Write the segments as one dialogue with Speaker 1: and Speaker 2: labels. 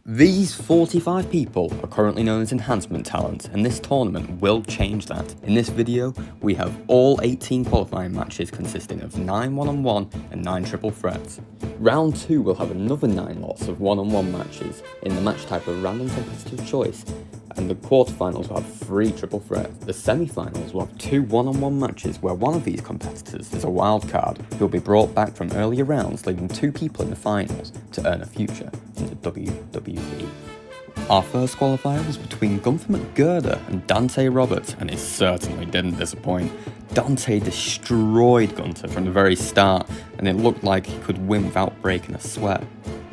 Speaker 1: These 45 people are currently known as enhancement talent, and this tournament will change that. In this video, we have all 18 qualifying matches consisting of 9 one-on-one and 9 triple threats. Round 2 will have another 9 lots of one-on-one matches in the match type of random competitive choice, and the quarterfinals will have 3 triple threats. The semi-finals will have 2 one-on-one matches where one of these competitors is a wild card who will be brought back from earlier rounds, leaving 2 people in the finals to earn a future in the WWE. Our first qualifier was between Gunther McGirder and Dante Roberts, and it certainly didn't disappoint. Dante destroyed Gunther from the very start, and it looked like he could win without breaking a sweat.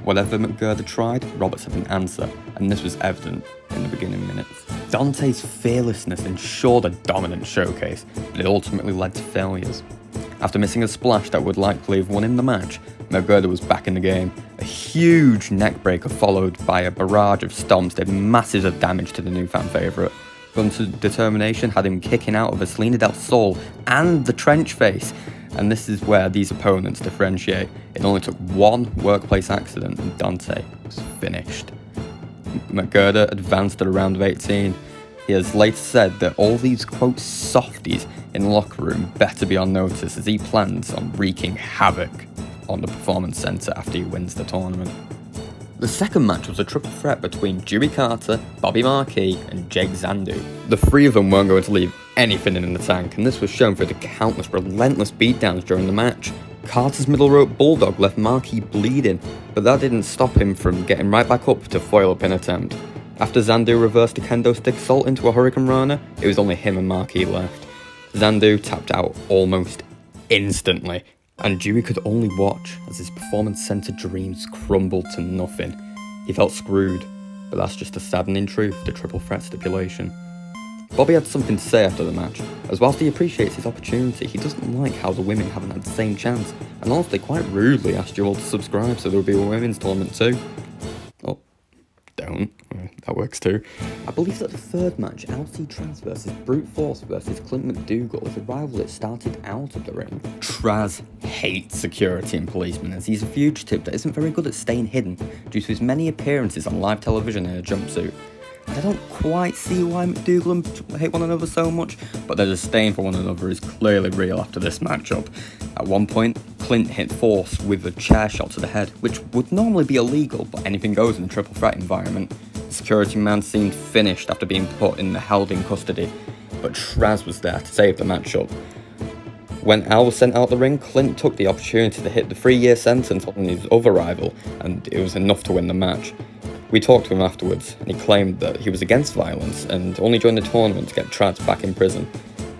Speaker 1: Whatever McGirder tried, Roberts had an answer, and this was evident in the beginning minutes. Dante's fearlessness ensured a dominant showcase, but it ultimately led to failures. After missing a splash that would likely have won him the match, McGirder was back in the game. A huge neckbreaker followed by a barrage of stomps did massive damage to the new fan favourite. Gunther's determination had him kicking out of a Selena del Sol and the trench face, and this is where these opponents differentiate. It only took one workplace accident and Dante was finished. McGirder advanced to the round of 18. He has later said that all these quote softies in the locker room better be on notice as he plans on wreaking havoc on the Performance Center after he wins the tournament. The second match was a triple threat between Dewey Carter, Bobby Marquis and Jake Zandu. The three of them weren't going to leave anything in the tank, and this was shown through the countless relentless beatdowns during the match. Carter's middle rope bulldog left Marquis bleeding, but that didn't stop him from getting right back up to foil a pin attempt. After Zandu reversed a kendo stick assault into a Hurricane Rana, it was only him and Marquis left. Zandu tapped out almost instantly, and Dewey could only watch as his Performance Center dreams crumbled to nothing. He felt screwed, but that's just a saddening truth to triple threat stipulation. Bobby had something to say after the match, as whilst he appreciates his opportunity, he doesn't like how the women haven't had the same chance, and honestly quite rudely asked you all to subscribe so there will be a women's tournament too. Oh, don't. That works too. I believe that the third match, LC Traz versus Brute Force versus Clint McDougal, is a rival that started out of the ring. Traz hates security and policemen as he's a fugitive that isn't very good at staying hidden due to his many appearances on live television in a jumpsuit. And I don't quite see why McDougal and hate one another so much, but their disdain for one another is clearly real after this matchup. At one point, Clint hit Force with a chair shot to the head, which would normally be illegal, but anything goes in a triple threat environment. The security man seemed finished after being put in the held in custody, but Traz was there to save the matchup. When Al was sent out the ring, Clint took the opportunity to hit the 3-year sentence on his other rival, and it was enough to win the match. We talked to him afterwards, and he claimed that he was against violence and only joined the tournament to get Traz back in prison.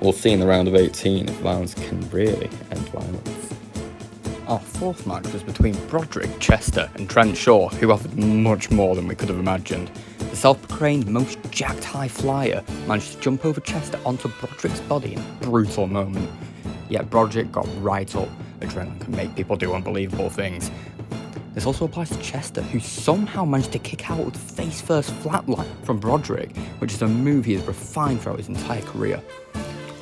Speaker 1: We'll see in the round of 18 if violence can really end violence. Our fourth match was between Broderick, Chester and Trent Shaw, who offered much more than we could have imagined. The self-proclaimed most jacked high flyer managed to jump over Chester onto Broderick's body in a brutal moment. Yet Broderick got right up. Adrenaline can make people do unbelievable things. This also applies to Chester, who somehow managed to kick out with face-first flatline from Broderick, which is a move he has refined throughout his entire career.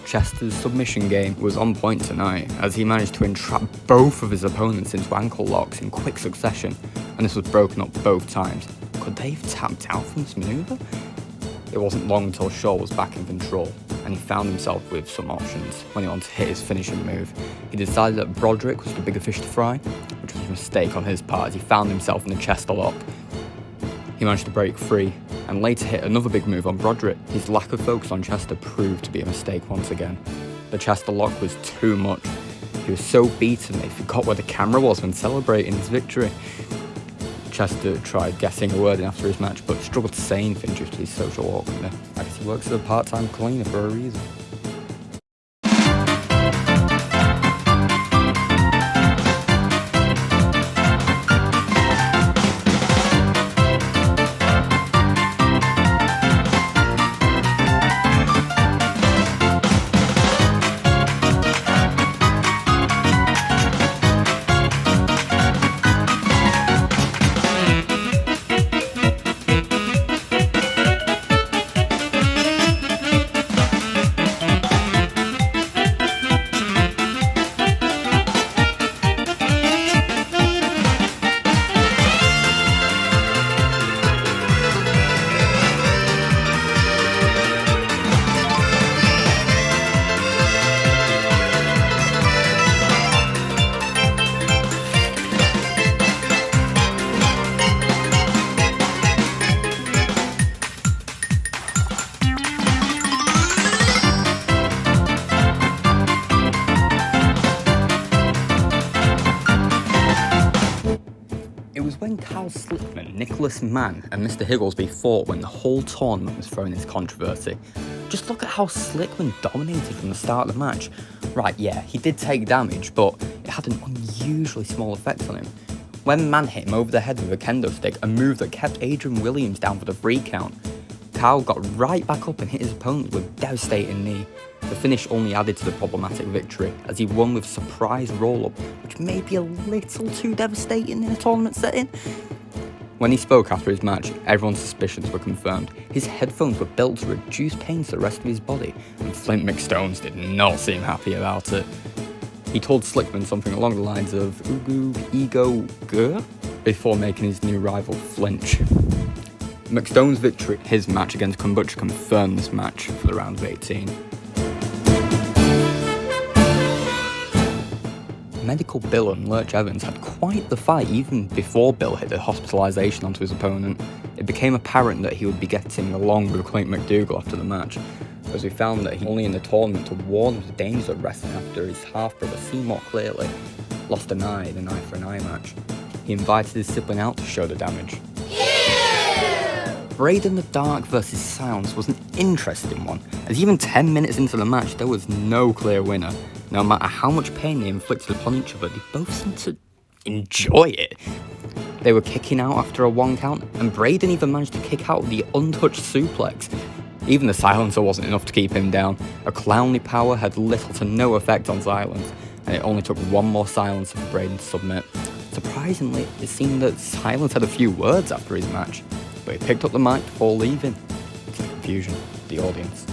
Speaker 1: Chester's submission game was on point tonight, as he managed to entrap both of his opponents into ankle locks in quick succession, and this was broken up both times. Could they have tapped out from this maneuver? It wasn't long until Shaw was back in control, and he found himself with some options when he wanted to hit his finishing move. He decided that Broderick was the bigger fish to fry, which was a mistake on his part as he found himself in the Chester lock. He managed to break free, and later hit another big move on Broderick. His lack of focus on Chester proved to be a mistake once again. The Chester lock was too much. He was so beaten that he forgot where the camera was when celebrating his victory. Chester tried getting a word in after his match, but struggled to say anything due to his social awkwardness. I guess he works as a part-time cleaner for a reason. littlest man and Mr. Higglesby fought when the whole tournament was thrown into controversy. Just look at how Slickman dominated from the start of the match. Right, yeah, he did take damage, but it had an unusually small effect on him. When Man hit him over the head with a kendo stick, a move that kept Adrian Williams down for the 3 count, Kyle got right back up and hit his opponent with a devastating knee. The finish only added to the problematic victory, as he won with a surprise roll-up, which may be a little too devastating in a tournament setting. When he spoke after his match, everyone's suspicions were confirmed. His headphones were built to reduce pain to the rest of his body, and Flint McStones did not seem happy about it. He told Slickman something along the lines of "Ugu, ego, gur," before making his new rival flinch. McStone's victory, his match against Kombucha, confirmed this match for the round of 18. Medical Bill and Lurch Evans had quite the fight even before Bill hit the hospitalisation onto his opponent. It became apparent that he would be getting along with Clint McDougal after the match, as we found that he only in the tournament to warn of the dangers of wrestling after his half-brother Seymour Clearly lost an eye in an eye for an eye match. He invited his sibling out to show the damage. Braden the Dark vs Silence was an interesting one, as even 10 minutes into the match there was no clear winner. No matter how much pain they inflicted upon each other, they both seemed to enjoy it. They were kicking out after a 1 count, and Braden even managed to kick out the untouched suplex. Even the silencer wasn't enough to keep him down. A clownly power had little to no effect on Silence, and it only took 1 more silencer for Braden to submit. Surprisingly, it seemed that Silence had a few words after his match, but he picked up the mic before leaving. To the confusion of the audience.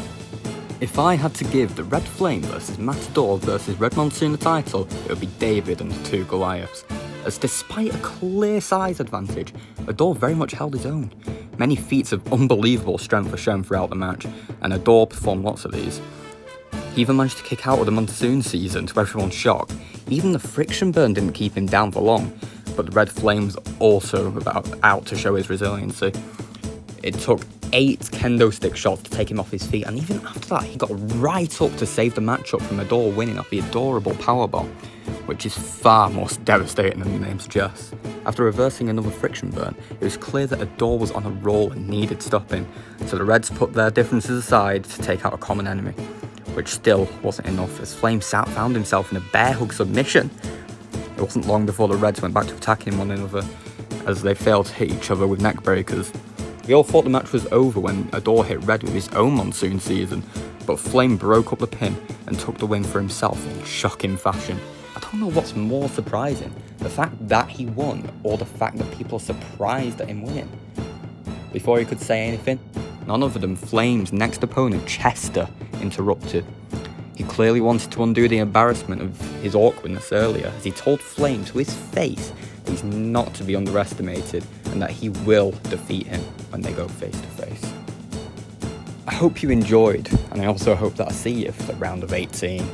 Speaker 1: If I had to give the Red Flame vs Matador vs Red Monsoon the title, it would be David and the 2 Goliaths, as despite a clear size advantage, Adore very much held his own. Many feats of unbelievable strength were shown throughout the match, and Adore performed lots of these. He even managed to kick out of the Monsoon season to everyone's shock. Even the friction burn didn't keep him down for long, but the Red Flame was also out to show his resiliency. It took 8 kendo stick shots to take him off his feet, and even after that, he got right up to save the matchup from Adore winning off the adorable powerbomb, which is far more devastating than the name suggests. After reversing another friction burn, it was clear that Adore was on a roll and needed stopping, so the Reds put their differences aside to take out a common enemy, which still wasn't enough, as Flame found himself in a bear hug submission. It wasn't long before the Reds went back to attacking one another, as they failed to hit each other with neck breakers. We all thought the match was over when Adore hit Red with his own Monsoon season, but Flame broke up the pin and took the win for himself in shocking fashion. I don't know what's more surprising, the fact that he won, or the fact that people are surprised at him winning. Before he could say anything, none other than Flame's next opponent, Chester, interrupted. He clearly wanted to undo the embarrassment of his awkwardness earlier, as he told Flame to his face that he's not to be underestimated and that he will defeat him when they go face to face. I hope you enjoyed, and I also hope that I see you for the round of 18.